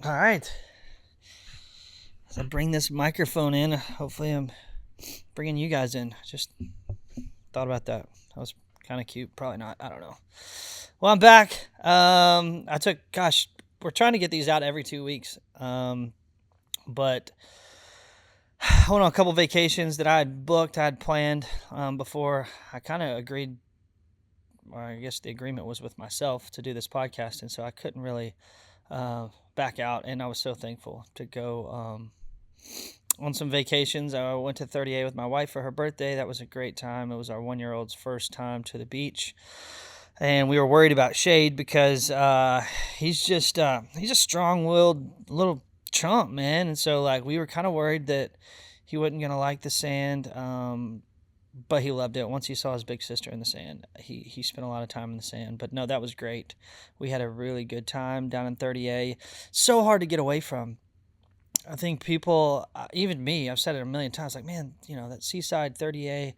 All right. As I bring this microphone in, hopefully I'm bringing you guys in. Just thought about that. That was kind of cute. Probably not. I don't know. Well, I'm back. We're trying to get these out every 2 weeks. But I went on a couple vacations that I had booked, I had planned before I kind of agreed, or I guess the agreement was with myself to do this podcast. And so I couldn't really back out. And I was so thankful to go on some vacations. I went to 30A with my wife for her birthday. That was a great time. It was our 1-year-old's first time to the beach. And we were worried about Shade because he's a strong-willed little chump, man. And so like we were kind of worried that he wasn't gonna like the sand. But he loved it. Once he saw his big sister in the sand, he spent a lot of time in the sand. But no, that was great. We had a really good time down in 30A. So hard to get away from. I think people, even me, I've said it a million times, like, man, that seaside 30A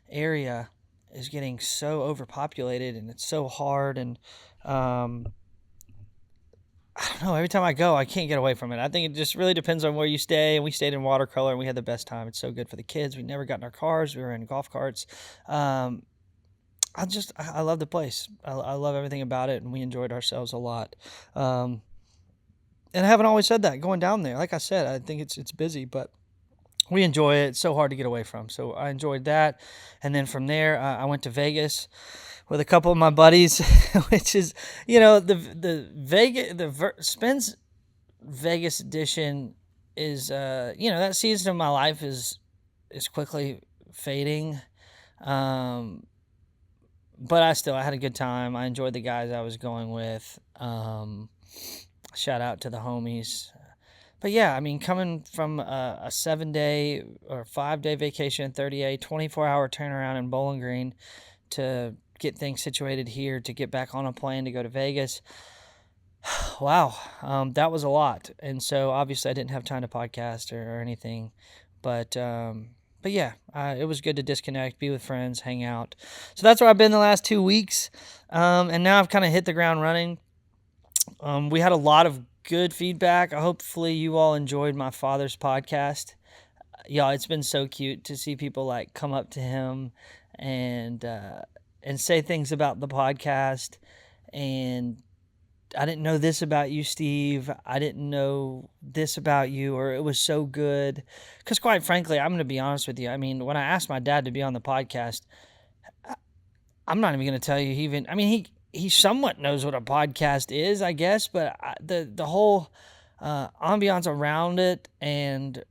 area is getting so overpopulated and it's so hard. And I don't know, every time I go, I can't get away from it. I think it just really depends on where you stay. And we stayed in Watercolor and we had the best time. It's so good for the kids. We never got in our cars. We were in golf carts. I love the place. I love everything about it. And we enjoyed ourselves a lot. And I haven't always said that going down there. Like I said, I think it's busy, but we enjoy it. It's so hard to get away from. So I enjoyed that. And then from there, I went to Vegas with a couple of my buddies, which is, Spence Vegas edition is, that season of my life is quickly fading. But I had a good time. I enjoyed the guys I was going with. Shout out to the homies. But yeah, I mean, coming from a 7-day or 5-day vacation in 30A, 24-hour turnaround in Bowling Green to get things situated here, to get back on a plane to go to Vegas. Wow, that was a lot. And so obviously I didn't have time to podcast or anything. But yeah, it was good to disconnect, be with friends, hang out. So that's where I've been the last 2 weeks. And now I've kind of hit the ground running. We had a lot of good feedback. Hopefully you all enjoyed my father's podcast. Y'all, it's been so cute to see people like come up to him and say things about the podcast. And I didn't know this about you, Steve. I didn't know this about you, or it was so good. Because quite frankly, I'm going to be honest with you. I mean, when I asked my dad to be on the podcast, I'm not even going to tell you he somewhat knows what a podcast is, I guess, but the whole ambiance around it and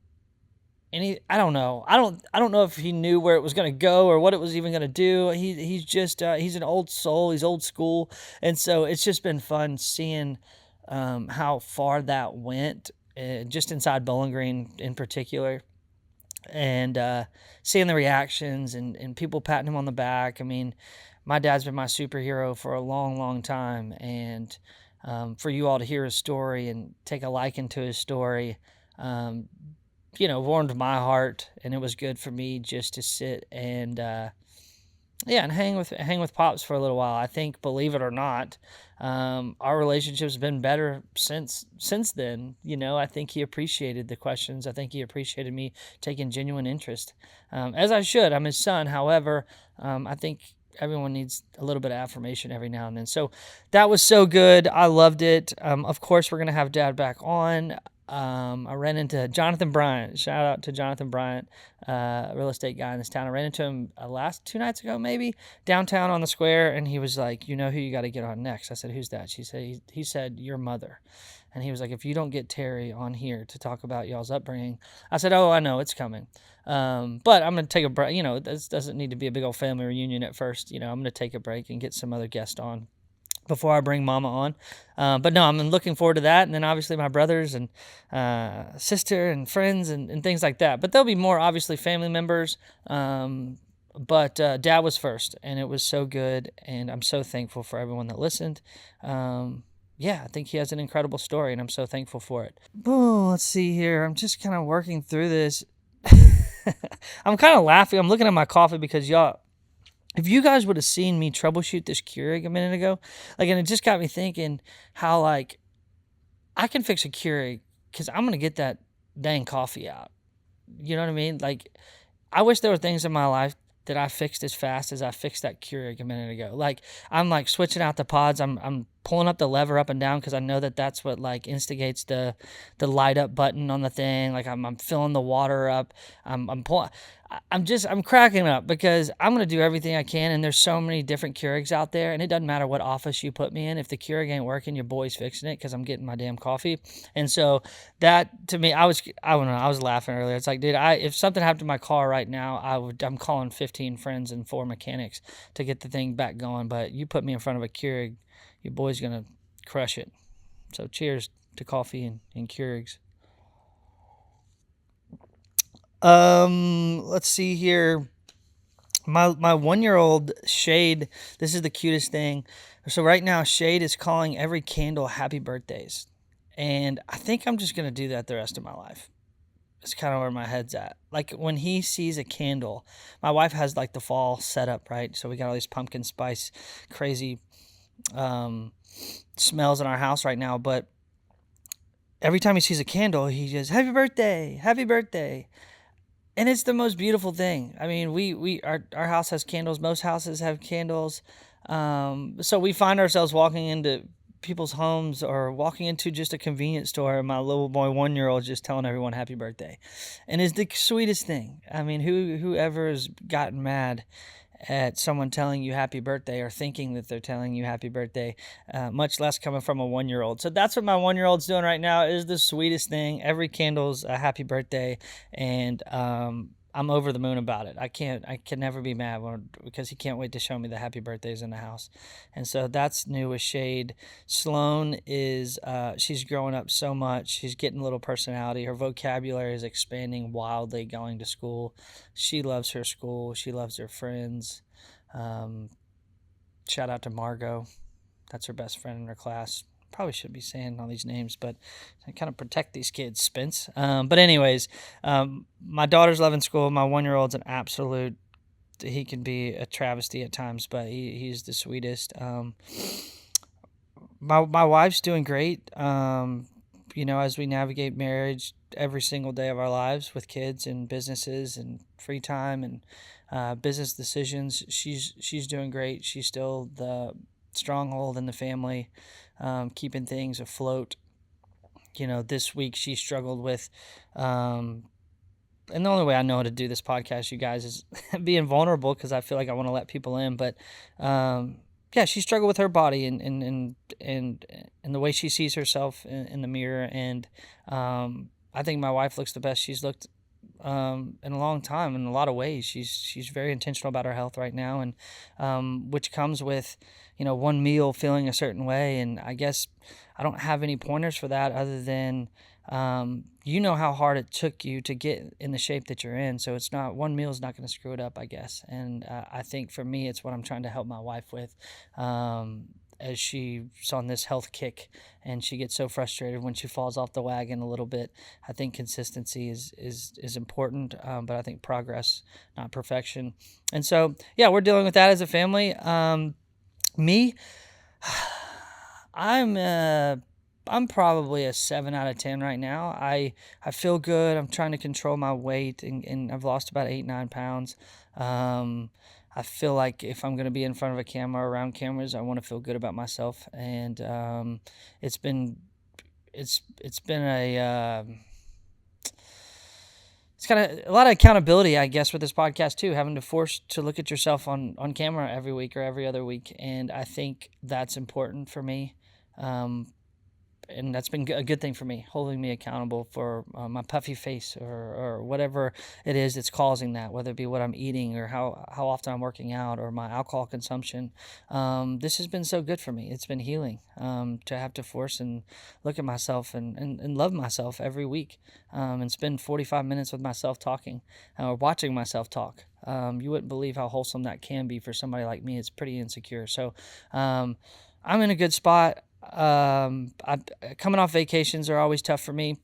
I don't know. I don't know if he knew where it was going to go or what it was even going to do. He's just he's an old soul. He's old school, and so it's just been fun seeing how far that went, just inside Bowling Green in particular, and seeing the reactions and people patting him on the back. I mean, my dad's been my superhero for a long, long time, and for you all to hear his story and take a liking to his story, warmed my heart, and it was good for me just to sit and and hang with Pops for a little while. I think, believe it or not, our relationship's been better since then. I think he appreciated the questions. I think he appreciated me taking genuine interest, as I should. I'm his son. However, I think everyone needs a little bit of affirmation every now and then. So that was so good. I loved it. Of course, we're going to have Dad back on. I ran into Jonathan Bryant. Shout out to Jonathan Bryant, real estate guy in this town. I ran into him last 2 nights ago, maybe, downtown on the square, and he was like, "You know who you got to get on next?" I said, "Who's that?" He said, "Your mother." And he was like, "If you don't get Terry on here to talk about y'all's upbringing," I said, "Oh, I know, it's coming. But I'm going to take a break. This doesn't need to be a big old family reunion at first. I'm going to take a break and get some other guests on before I bring Mama on. But no, I'm looking forward to that. And then obviously my brothers and sister and friends and things like that. But there'll be more, obviously, family members. But Dad was first, and it was so good. And I'm so thankful for everyone that listened. I think he has an incredible story, and I'm so thankful for it. Oh, let's see here. I'm just kind of working through this. I'm kind of laughing. I'm looking at my coffee because y'all, if you guys would have seen me troubleshoot this Keurig a minute ago, and it just got me thinking how, I can fix a Keurig because I'm gonna get that dang coffee out. You know what I mean? Like, I wish there were things in my life that I fixed as fast as I fixed that Keurig a minute ago. Like, I'm like switching out the pods. I'm pulling up the lever up and down because I know that that's what like instigates the light up button on the thing. Like, I'm filling the water up. I'm pulling. I'm cracking up because I'm gonna do everything I can, and there's so many different Keurigs out there, and it doesn't matter what office you put me in. If the Keurig ain't working, your boy's fixing it because I'm getting my damn coffee. And so that to me, I don't know, I was laughing earlier. It's like, dude, if something happened to my car right now, I'm calling 15 friends and 4 mechanics to get the thing back going. But you put me in front of a Keurig, your boy's gonna crush it. So cheers to coffee and Keurigs. Let's see here. My 1 year old Shade, this is the cutest thing. So right now, Shade is calling every candle happy birthdays. And I think I'm just gonna do that the rest of my life. It's kind of where my head's at. Like when he sees a candle, my wife has like the fall setup, right? So we got all these pumpkin spice, crazy um, smells in our house right now. But every time he sees a candle, he just happy birthday, happy birthday. And it's the most beautiful thing. I mean, our house has candles. Most houses have candles. So we find ourselves walking into people's homes or walking into just a convenience store, and my little boy 1 year old just telling everyone happy birthday, and it's the sweetest thing. I mean, whoever has gotten mad at someone telling you happy birthday or thinking that they're telling you happy birthday, much less coming from a 1 year old. So that's what my 1 year old's doing right now. It is the sweetest thing. Every candle's a happy birthday, and I'm over the moon about it. I can never be mad because he can't wait to show me the happy birthdays in the house. And so that's new with Shade. Sloan is, she's growing up so much. She's getting a little personality. Her vocabulary is expanding wildly going to school. She loves her school. She loves her friends. Um, Shout out to Margot. That's her best friend in her class. Probably should be saying all these names, but I kind of protect these kids, Spence. But anyways, my daughter's loving school. My 1 year old's an absolute. He can be a travesty at times, but he's the sweetest. My wife's doing great. As we navigate marriage every single day of our lives with kids and businesses and free time and business decisions, she's doing great. She's still the stronghold in the family, keeping things afloat. This week she struggled with, and the only way I know how to do this podcast, you guys, is being vulnerable because I feel like I want to let people in. But yeah, she struggled with her body and the way she sees herself in the mirror. And I think my wife looks the best she's looked in a long time in a lot of ways. She's very intentional about her health right now, and which comes with one meal feeling a certain way. And I guess I don't have any pointers for that other than how hard it took you to get in the shape that you're in. So it's not one meal is not going to screw it up, I guess. And I think for me, it's what I'm trying to help my wife with. As she's on this health kick and she gets so frustrated when she falls off the wagon a little bit. I think consistency is important, but I think progress, not perfection. And so, yeah, we're dealing with that as a family. Me, I'm probably a 7 out of 10 right now. I feel good. I'm trying to control my weight, and I've lost about 8-9 pounds. I feel like if I'm going to be in front of a camera or around cameras, I want to feel good about myself. And it's been it's kind of a lot of accountability, I guess, with this podcast too, having to force to look at yourself on camera every week or every other week. And I think that's important for me. And that's been a good thing for me, holding me accountable for my puffy face or whatever it is that's causing that, whether it be what I'm eating or how often I'm working out or my alcohol consumption. This has been so good for me. It's been healing to have to force and look at myself and love myself every week and spend 45 minutes with myself talking or watching myself talk. You wouldn't believe how wholesome that can be for somebody like me. It's pretty insecure. So I'm in a good spot. Coming off vacations are always tough for me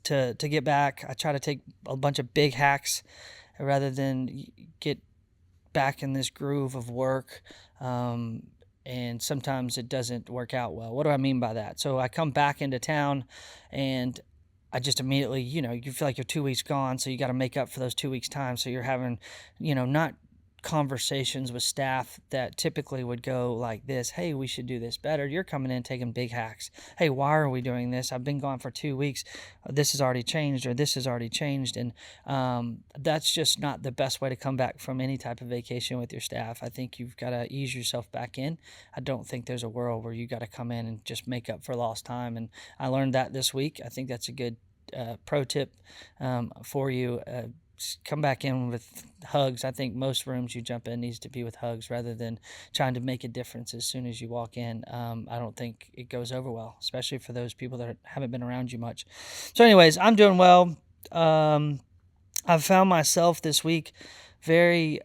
to get back. I try to take a bunch of big hacks rather than get back in this groove of work. and sometimes it doesn't work out well. What do I mean by that? So I come back into town, and I just immediately, you feel like you're 2 weeks gone, so you got to make up for those 2 weeks time. So you're having, not conversations with staff that typically would go like this: hey, we should do this better. You're coming in taking big hacks. Hey, why are we doing this? I've been gone for 2 weeks. This has already changed, or this has already changed. And that's just not the best way to come back from any type of vacation with your staff. I think you've got to ease yourself back in. I don't think there's a world where you got to come in and just make up for lost time. And I learned that this week. I think that's a good pro tip for you. Come back in with hugs. I think most rooms you jump in needs to be with hugs rather than trying to make a difference as soon as you walk in. I don't think it goes over well, especially for those people that haven't been around you much. So anyways, I'm doing well. I've found myself this week very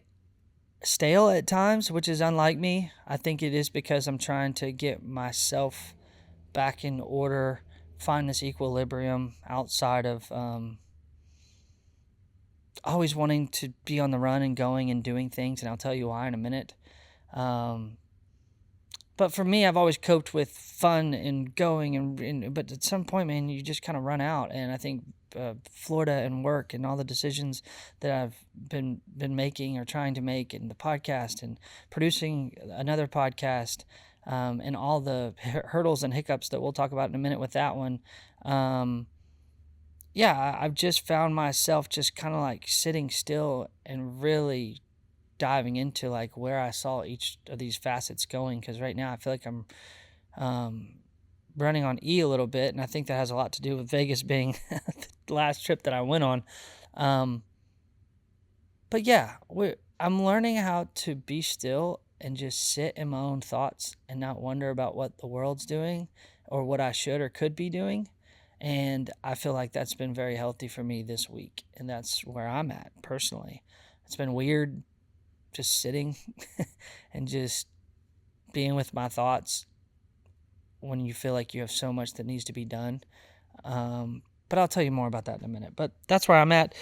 stale at times, which is unlike me. I think it is because I'm trying to get myself back in order, find this equilibrium outside of always wanting to be on the run and going and doing things, and I'll tell you why in a minute. But for me, I've always coped with fun and going, but at some point, man, you just kind of run out. And I think Florida and work and all the decisions that I've been making or trying to make, and the podcast and producing another podcast, and all the hurdles and hiccups that we'll talk about in a minute with that one. I've just found myself just kind of like sitting still and really diving into like where I saw each of these facets going. Because right now I feel like I'm running on E a little bit, and I think that has a lot to do with Vegas being the last trip that I went on. But yeah, I'm learning how to be still and just sit in my own thoughts and not wonder about what the world's doing or what I should or could be doing. And I feel like that's been very healthy for me this week. And that's where I'm at personally. It's been weird just sitting and just being with my thoughts when you feel like you have so much that needs to be done. But I'll tell you more about that in a minute. But that's where I'm at.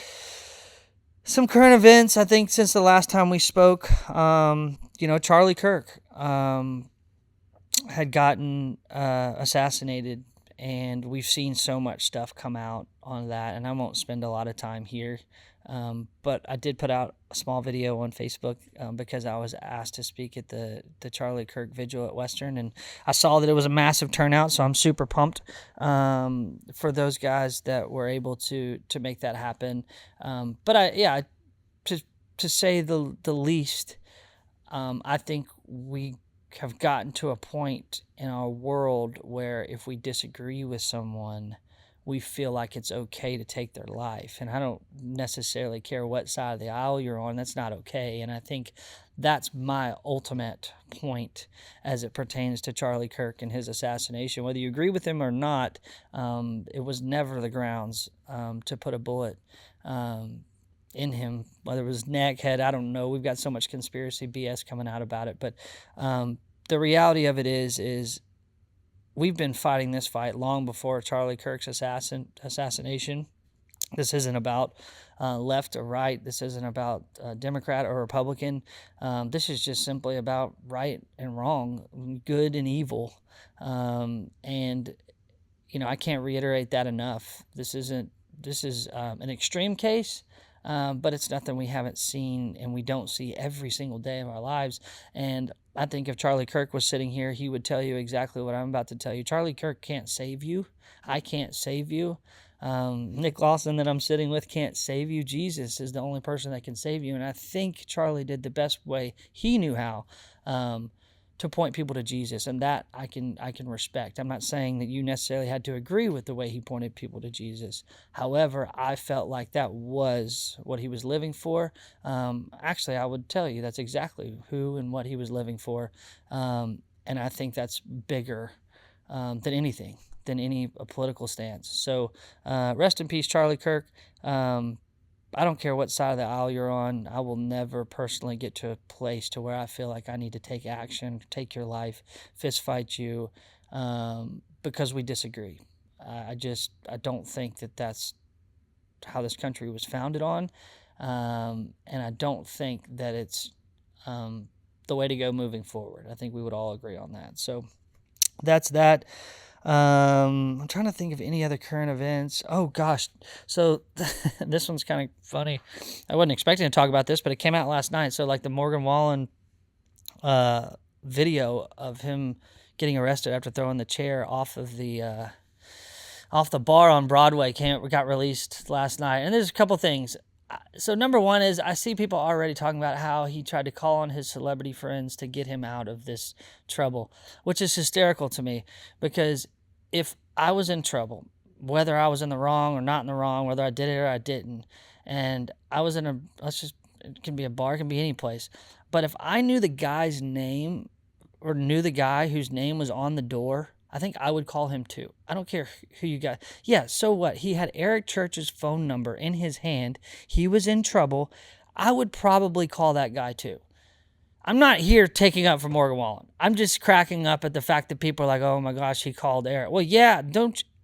Some current events, I think, since the last time we spoke. Charlie Kirk had gotten assassinated. And we've seen so much stuff come out on that, and I won't spend a lot of time here. But I did put out a small video on Facebook because I was asked to speak at the Charlie Kirk Vigil at Western, and I saw that it was a massive turnout, so I'm super pumped for those guys that were able to make that happen. To say the least, I think we have gotten to a point in our world where if we disagree with someone, we feel like it's okay to take their life. And I don't necessarily care what side of the aisle you're on. That's not okay. And I think that's my ultimate point as it pertains to Charlie Kirk and his assassination. Whether you agree with him or not, it was never the grounds to put a bullet in him, whether it was neck, head, I don't know. We've got so much conspiracy BS coming out about it. But the reality of it is we've been fighting this fight long before Charlie Kirk's assassination. This isn't about left or right. This isn't about Democrat or Republican. This is just simply about right and wrong, good and evil. I can't reiterate that enough. This is an extreme case. But it's nothing we haven't seen and we don't see every single day of our lives. And I think if Charlie Kirk was sitting here, he would tell you exactly what I'm about to tell you. Charlie Kirk can't save you. I can't save you. Nick Lawson that I'm sitting with can't save you. Jesus is the only person that can save you. And I think Charlie did the best way he knew how to point people to Jesus, and that I can respect. I'm not saying that you necessarily had to agree with the way he pointed people to Jesus. However, I felt like that was what he was living for. Actually, I would tell you that's exactly who and what he was living for, and I think that's bigger than anything, than any political stance. So rest in peace, Charlie Kirk. I don't care what side of the aisle you're on. I will never personally get to a place to where I feel like I need to take action, take your life, fist fight you, because we disagree. I don't think that that's how this country was founded on, and I don't think that it's the way to go moving forward. I think we would all agree on that. So that's that. I'm trying to think of any other current events. Oh gosh, so this one's kind of funny. I wasn't expecting to talk about this, but it came out last night. So like the Morgan Wallen video of him getting arrested after throwing the chair off the bar on Broadway got released last night. And there's a couple things. So number one is I see people already talking about how he tried to call on his celebrity friends to get him out of this trouble, which is hysterical to me, because if I was in trouble, whether I was in the wrong or not in the wrong, whether I did it or I didn't, and I was in it can be a bar, it can be any place, but if I knew the guy's name or knew the guy whose name was on the door, I think I would call him too. I don't care who you got. Yeah, so what? He had Eric Church's phone number in his hand. He was in trouble. I would probably call that guy too. I'm not here taking up for Morgan Wallen. I'm just cracking up at the fact that people are like, oh my gosh, he called Eric. Well, yeah,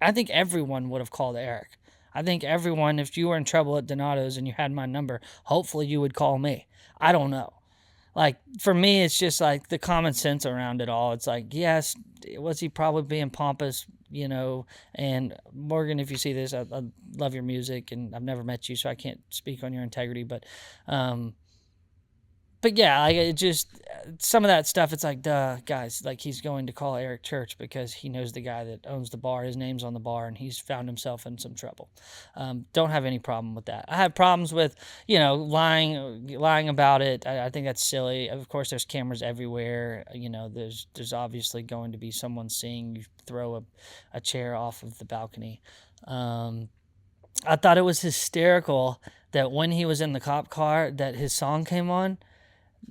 I think everyone would have called Eric. I think everyone, if you were in trouble at Donato's and you had my number, hopefully you would call me. I don't know. Like, for me, it's just like the common sense around it all. It's like, yes, was he probably being pompous, and Morgan, if you see this, I love your music, and I've never met you, so I can't speak on your integrity, but yeah, like it just some of that stuff. It's like, duh, guys. Like he's going to call Eric Church because he knows the guy that owns the bar. His name's on the bar, and he's found himself in some trouble. Don't have any problem with that. I have problems with lying about it. I think that's silly. Of course, there's cameras everywhere. There's obviously going to be someone seeing you throw a chair off of the balcony. I thought it was hysterical that when he was in the cop car, that his song came on.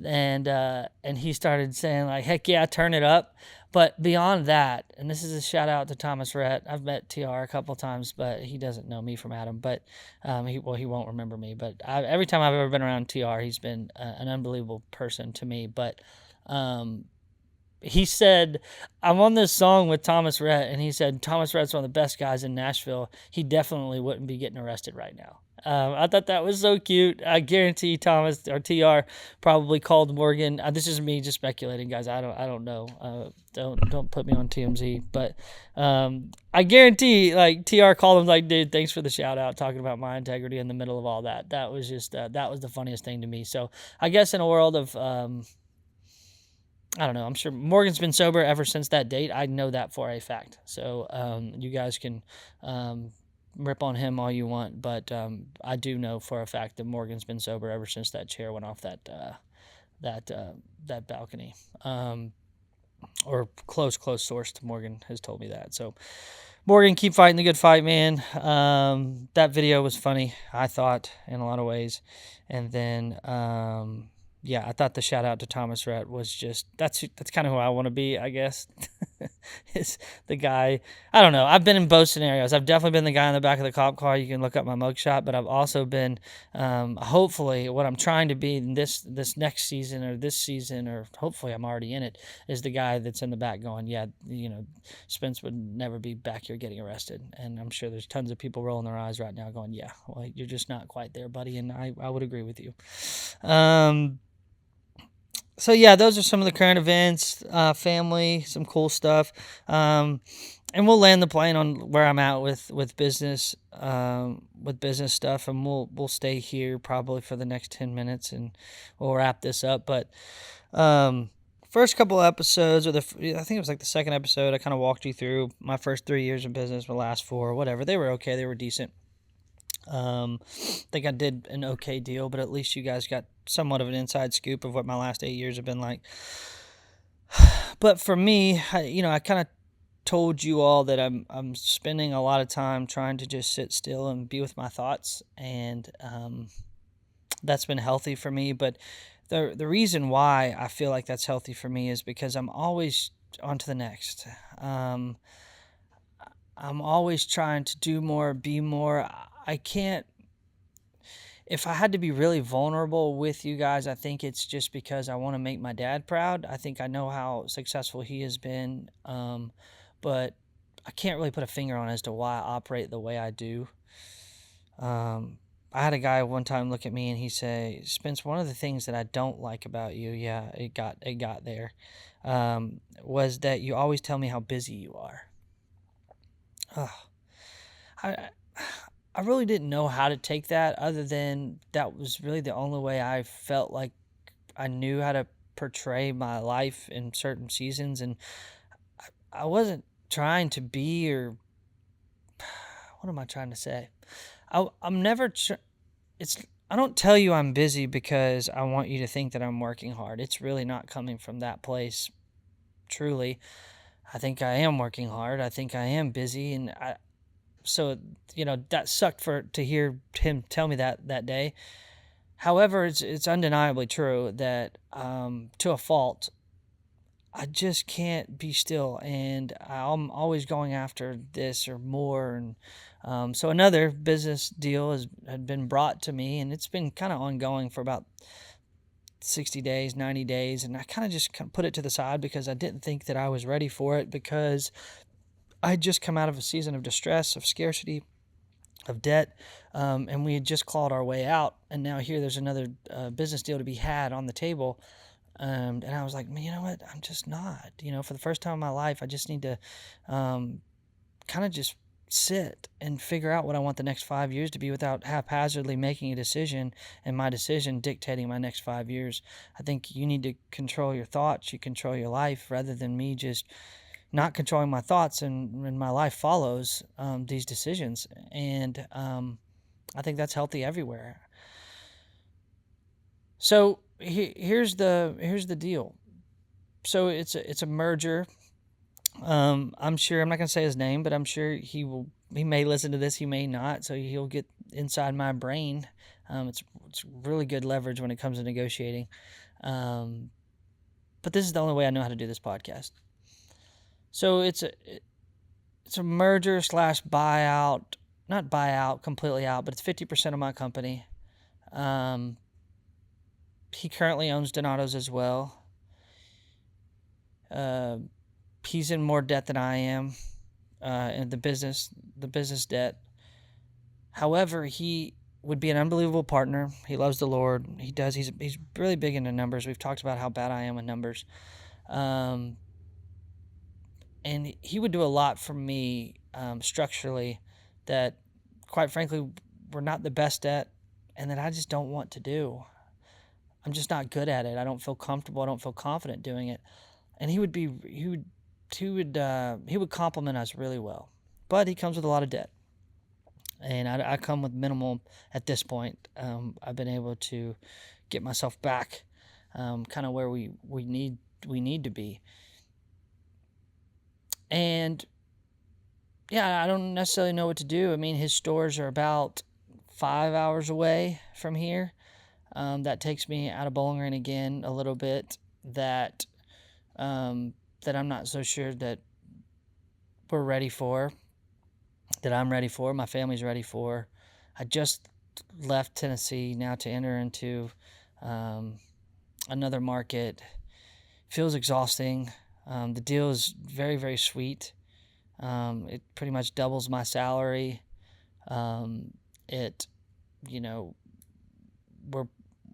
And he started saying like, heck yeah, turn it up. But beyond that, and this is a shout out to Thomas Rhett. I've met TR a couple times, but he doesn't know me from Adam. But he won't remember me. But every time I've ever been around TR, he's been an unbelievable person to me. But he said, I'm on this song with Thomas Rhett, and he said Thomas Rhett's one of the best guys in Nashville. He definitely wouldn't be getting arrested right now. I thought that was so cute. I guarantee Thomas or TR probably called Morgan. This is me just speculating, guys. I don't know. Don't put me on TMZ. But I guarantee, like TR called him like, dude, thanks for the shout out, talking about my integrity in the middle of all that. That was just that was the funniest thing to me. So I guess in a world of I don't know. I'm sure Morgan's been sober ever since that date. I know that for a fact. So you guys can rip on him all you want, but I do know for a fact that Morgan's been sober ever since that chair went off that balcony. Or close source to Morgan has told me that. So Morgan, keep fighting the good fight, man. That video was funny, I thought, in a lot of ways. And then yeah, I thought the shout out to Thomas Rhett was just that's kind of who I want to be, I guess. Is the guy. I don't know. I've been in both scenarios. I've definitely been the guy in the back of the cop car. You can look up my mugshot, but I've also been hopefully what I'm trying to be in this next season or this season, or hopefully I'm already in it, is the guy that's in the back going, yeah, Spence would never be back here getting arrested. And I'm sure there's tons of people rolling their eyes right now going, yeah, well, you're just not quite there, buddy. And I would agree with you. So yeah, those are some of the current events, family, some cool stuff, and we'll land the plane on where I'm at with business stuff, and we'll stay here probably for the next 10 minutes, and we'll wrap this up. But first couple episodes, I think it was like the second episode, I kind of walked you through my first 3 years of business, my last 4, whatever. They were okay, they were decent. I think I did an okay deal, but at least you guys got somewhat of an inside scoop of what my last 8 years have been like. But for me, I kind of told you all that I'm spending a lot of time trying to just sit still and be with my thoughts, and that's been healthy for me. But the reason why I feel like that's healthy for me is because I'm always on to the next. I'm always trying to do more, be more. I can't, if I had to be really vulnerable with you guys, I think it's just because I want to make my dad proud. I think I know how successful he has been, but I can't really put a finger on as to why I operate the way I do. I I had a guy one time look at me and he say, "Spence, one of the things that I don't like about you, yeah, it got there, was that you always tell me how busy you are." Ugh. I I really didn't know how to take that, other than that was really the only way I felt like I knew how to portray my life in certain seasons, and I wasn't trying to be, or what am I trying to say? I'm never. It's. I don't tell you I'm busy because I want you to think that I'm working hard. It's really not coming from that place. Truly, I think I am working hard. I think I am busy, and so that sucked to hear him tell me that day. However, it's undeniably true that, to a fault, I just can't be still, and I'm always going after this or more. And so another business deal had been brought to me, and it's been kind of ongoing for about 60 days, 90 days, and I kind of just put it to the side because I didn't think that I was ready for it, because I had just come out of a season of distress, of scarcity, of debt, and we had just clawed our way out, and now here there's another business deal to be had on the table. And I was like, man, you know what? I'm just not. For the first time in my life, I just need to kind of just sit and figure out what I want the next 5 years to be, without haphazardly making a decision and my decision dictating my next 5 years. I think you need to control your thoughts. You control your life, rather than me just not controlling my thoughts, and my life follows these decisions. And I think that's healthy everywhere. So here's the deal. So it's a merger. I'm sure, I'm not gonna say his name, but I'm sure he may listen to this, he may not, so he'll get inside my brain. It's really good leverage when it comes to negotiating. But this is the only way I know how to do this podcast. So it's a merger slash buyout, not buyout completely out, but it's 50% of my company. He currently owns Donato's as well. He's in more debt than I am, in the business debt. However, he would be an unbelievable partner. He loves the Lord. He's really big into numbers. We've talked about how bad I am with numbers. And he would do a lot for me, structurally, that, quite frankly, we're not the best at, and that I just don't want to do. I'm just not good at it. I don't feel comfortable. I don't feel confident doing it. And he would complement us really well. But he comes with a lot of debt, and I come with minimal at this point. I've been able to get myself back, kind of where we need to be. And yeah, I don't necessarily know what to do. I mean, his stores are about 5 hours away from here. That takes me out of Bowling Green again a little bit. That I'm not so sure that we're ready for. That I'm ready for. My family's ready for. I just left Tennessee now to enter into another market. Feels exhausting. The deal is very, very sweet. It pretty much doubles my salary. It,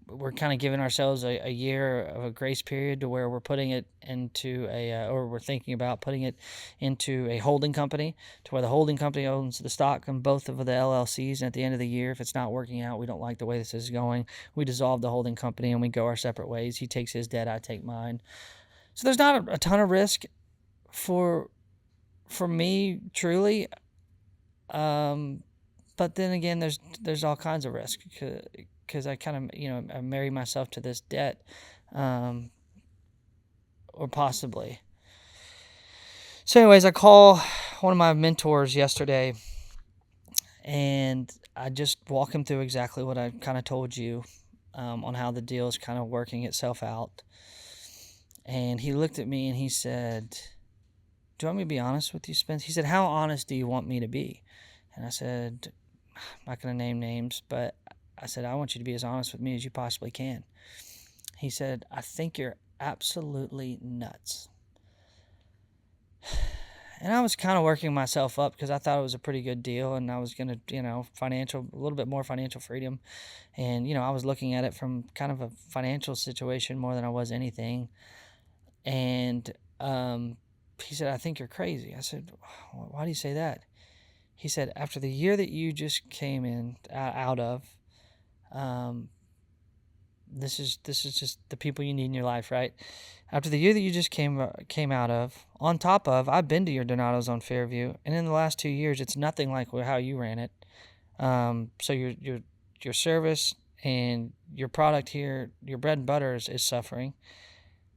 we're kind of giving ourselves a year of a grace period, to where we're putting it into or we're thinking about putting it into a holding company, to where the holding company owns the stock in both of the LLCs. And at the end of the year, if it's not working out, we don't like the way this is going, we dissolve the holding company and we go our separate ways. He takes his debt, I take mine. So there's not a ton of risk for me, truly. But then again, there's all kinds of risk, because I kind of, I marry myself to this debt, or possibly. So anyways, I call one of my mentors yesterday, and I just walk him through exactly what I kind of told you, on how the deal is kind of working itself out. And he looked at me and he said, "Do you want me to be honest with you, Spence?" He said, "How honest do you want me to be?" And I said, "I'm not going to name names, but I said, I want you to be as honest with me as you possibly can." He said, "I think you're absolutely nuts." And I was kind of working myself up because I thought it was a pretty good deal, and I was going to, a little bit more financial freedom. And, I was looking at it from kind of a financial situation more than I was anything. And he said, "I think you're crazy." I said, "Why do you say that?" He said, "After the year that you just came in out of, um, this is just the people you need in your life, right? After the year that you just came out of, on top of, I've been to your Donato's on Fairview, and in the last 2 years, it's nothing like how you ran it. So your service and your product here, your bread and butter is suffering.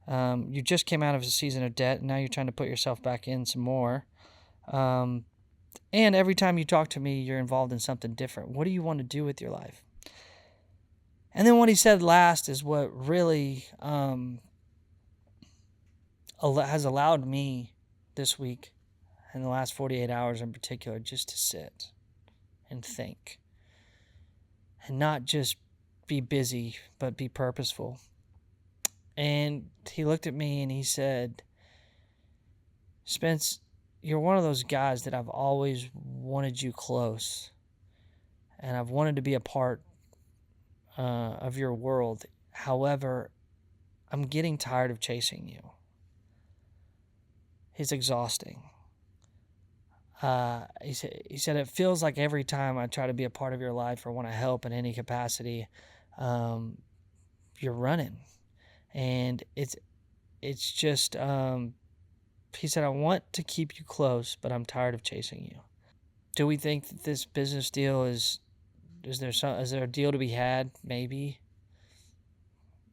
You just came out of a season of debt, and now you're trying to put yourself back in some more. And every time you talk to me, you're involved in something different. What do you want to do with your life?" And then what he said last is what really has allowed me this week, in the last 48 hours in particular, just to sit and think and not just be busy, but be purposeful. And he looked at me and he said, "Spence, you're one of those guys that I've always wanted you close, and I've wanted to be a part of your world. However, I'm getting tired of chasing you. It's exhausting." He said, "It feels like every time I try to be a part of your life or want to help in any capacity, you're running." And it's just, he said, "I want to keep you close, but I'm tired of chasing you." Do we think that this business deal is there a deal to be had? Maybe.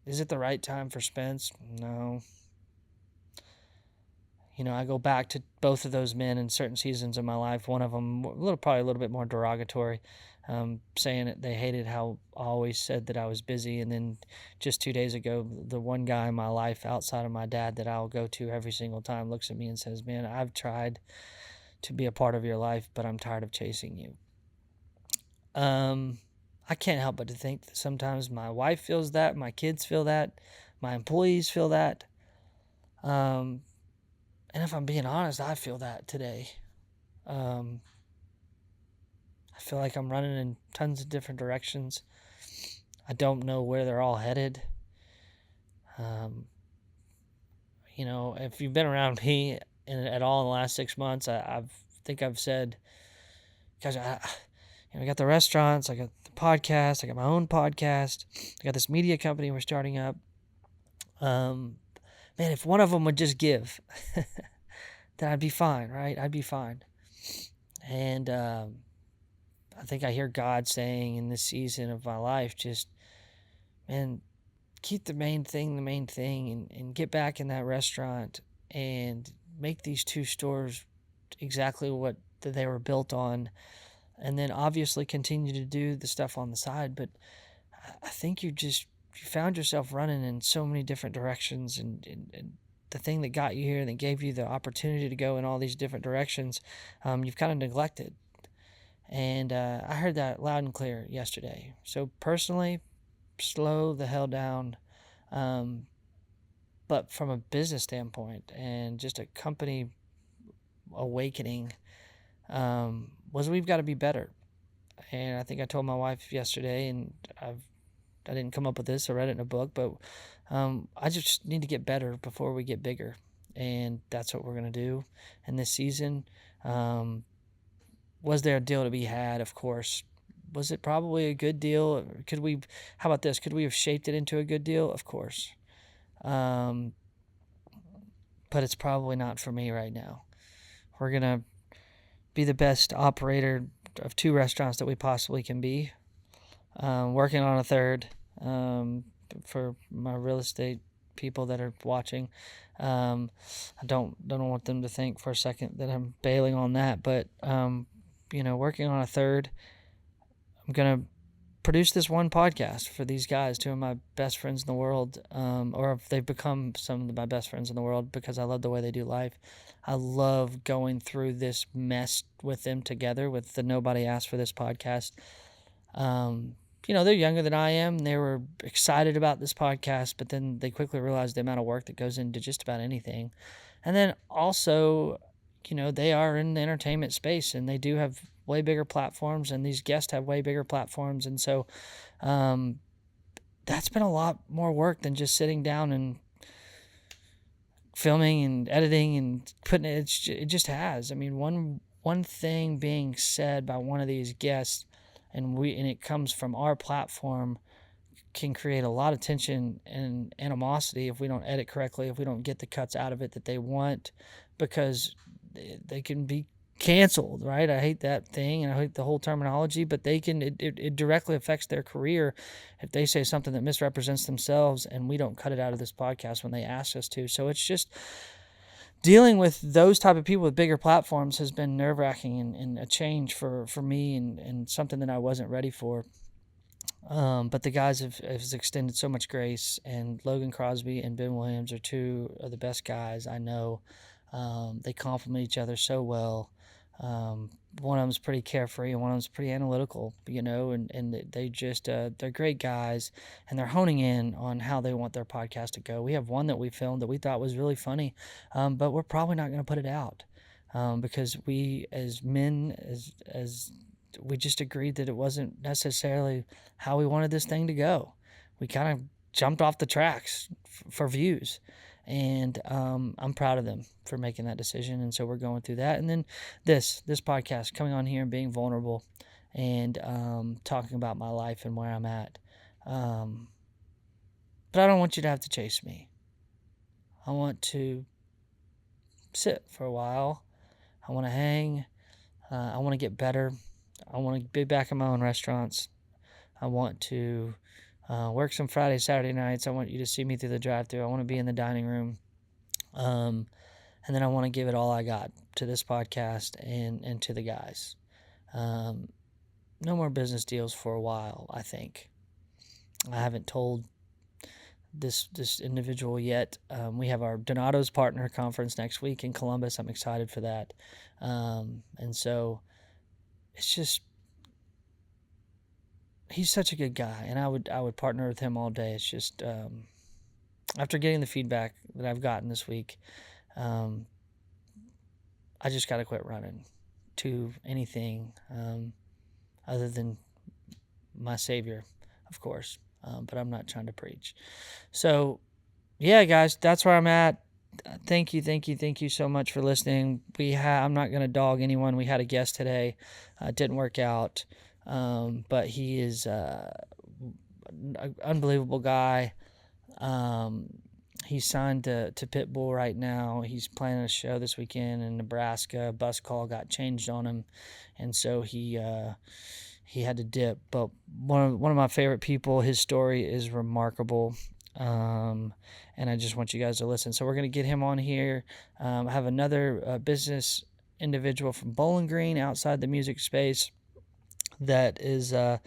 Is it the right time for Spence? No. I go back to both of those men in certain seasons of my life. One of them probably a little bit more derogatory, saying that they hated how I always said that I was busy. And then just 2 days ago, the one guy in my life outside of my dad that I'll go to every single time looks at me and says, "Man, I've tried to be a part of your life, but I'm tired of chasing you." I can't help but to think that sometimes my wife feels that, my kids feel that, my employees feel that. And if I'm being honest, I feel that today. I feel like I'm running in tons of different directions. I don't know where they're all headed. If you've been around me at all in the last 6 months, I think I've said, "Gosh, I got the restaurants, I got the podcast, I got my own podcast, I got this media company we're starting up. Man, if one of them would just give, then I'd be fine, right? I'd be fine." And I think I hear God saying in this season of my life, just, man, keep the main thing, and get back in that restaurant and make these 2 stores exactly what they were built on. And then obviously continue to do the stuff on the side. But I think you found yourself running in so many different directions, and the thing that got you here and that gave you the opportunity to go in all these different directions, you've kind of neglected. And I heard that loud and clear yesterday. So personally, slow the hell down. But from a business standpoint and just a company awakening, was we've got to be better. And I think I told my wife yesterday, and I didn't come up with this, I read it in a book, but I just need to get better before we get bigger. And that's what we're going to do in this season. Was there a deal to be had? Of course. Was it probably a good deal? How about this? Could we have shaped it into a good deal? Of course. But it's probably not for me right now. We're going to be the best operator of 2 restaurants that we possibly can be. Working on a third, for my real estate people that are watching. I don't want them to think for a second that I'm bailing on that, but working on a third. I'm gonna produce this one podcast for these guys, 2 of my best friends in the world, or they've become some of my best friends in the world because I love the way they do life. I love going through this mess with them together with the Nobody Asked for This podcast. They're younger than I am. They were excited about this podcast, but then they quickly realized the amount of work that goes into just about anything. And then also, they are in the entertainment space, and they do have way bigger platforms, and these guests have way bigger platforms. And so that's been a lot more work than just sitting down and filming and editing and putting it. It just has. I mean, one thing being said by one of these guests, and it comes from our platform, can create a lot of tension and animosity if we don't edit correctly, if we don't get the cuts out of it that they want, because they can be canceled, right? I hate that thing, and I hate the whole terminology, but it directly affects their career if they say something that misrepresents themselves and we don't cut it out of this podcast when they ask us to. So it's just dealing with those type of people with bigger platforms has been nerve-wracking and a change for me, and something that I wasn't ready for. But the guys have extended so much grace, and Logan Crosby and Ben Williams are two of the best guys I know. They complement each other so well. One of them's pretty carefree, and one of them's pretty analytical, and they just, they're great guys, and they're honing in on how they want their podcast to go. We have one that we filmed that we thought was really funny, but we're probably not going to put it out, because we, as men, as we just agreed that it wasn't necessarily how we wanted this thing to go. We kind of jumped off the tracks for views, and I'm proud of them for making that decision. And so we're going through that. And then this podcast, coming on here and being vulnerable, and talking about my life and where I'm at. But I don't want you to have to chase me. I want to sit for a while. I want to hang. I want to get better. I want to be back in my own restaurants. I want to work some Friday, Saturday nights. I want you to see me through the drive-thru. I want to be in the dining room. And then I want to give it all I got to this podcast and to the guys. No more business deals for a while, I think. I haven't told this individual yet. We have our Donato's Partner Conference next week in Columbus. I'm excited for that. And so it's just, he's such a good guy, and I would partner with him all day. It's just, after getting the feedback that I've gotten this week, I just got to quit running to anything other than my Savior, of course. But I'm not trying to preach. So, yeah, guys, that's where I'm at. Thank you so much for listening. I'm not going to dog anyone. We had a guest today. It didn't work out, but he is an unbelievable guy. He's signed to Pitbull right now. He's planning a show this weekend in Nebraska. Bus call got changed on him, and so he had to dip. But one of my favorite people. His story is remarkable. And I just want you guys to listen. So we're going to get him on here. I have another business individual from Bowling Green outside the music space that is, I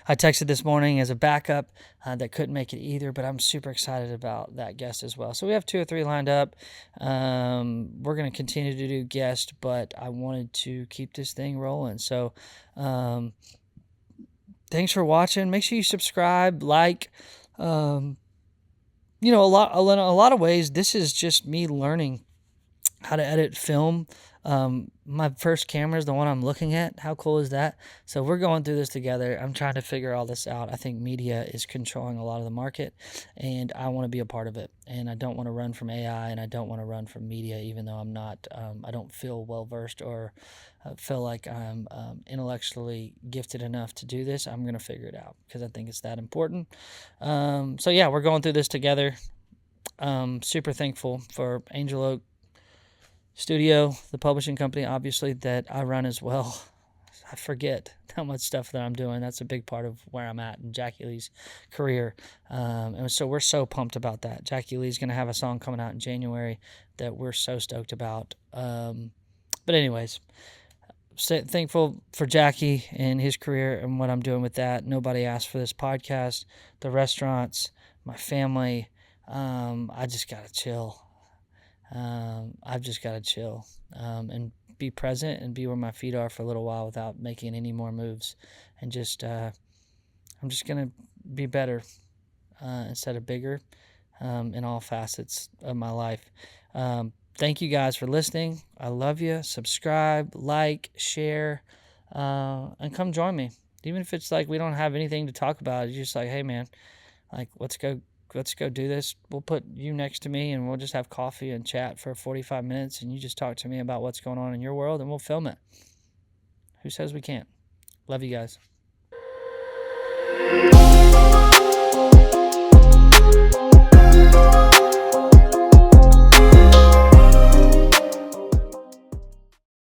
texted this morning as a backup that couldn't make it either, but I'm super excited about that guest as well. So we have 2 or 3 lined up. We're going to continue to do guests, but I wanted to keep this thing rolling. So thanks for watching. Make sure you subscribe, like. A lot of ways, this is just me learning how to edit film. My first camera is the one I'm looking at. How cool is that? So we're going through this together. I'm trying to figure all this out. I think media is controlling a lot of the market, and I want to be a part of it. And I don't want to run from AI, and I don't want to run from media, even though I'm not. I don't feel well-versed or feel like I'm intellectually gifted enough to do this. I'm going to figure it out because I think it's that important. So yeah, we're going through this together. Super thankful for Angel Oak Studio, the publishing company, obviously, that I run as well. I forget how much stuff that I'm doing. That's a big part of where I'm at in Jackie Lee's career. And so we're so pumped about that. Jackie Lee's going to have a song coming out in January that we're so stoked about. But anyways, thankful for Jackie and his career and what I'm doing with that. Nobody asked for this podcast, the restaurants, my family. I just got to chill. I've just got to chill and be present and be where my feet are for a little while without making any more moves. And just, I'm just going to be better instead of bigger in all facets of my life. thank you guys for listening. I love you. Subscribe, like, share, and come join me. Even if it's like we don't have anything to talk about, it's just like, hey man, like let's go do this. We'll put you next to me and we'll just have coffee and chat for 45 minutes and you just talk to me about what's going on in your world and we'll film it. Who says we can't? Love you guys.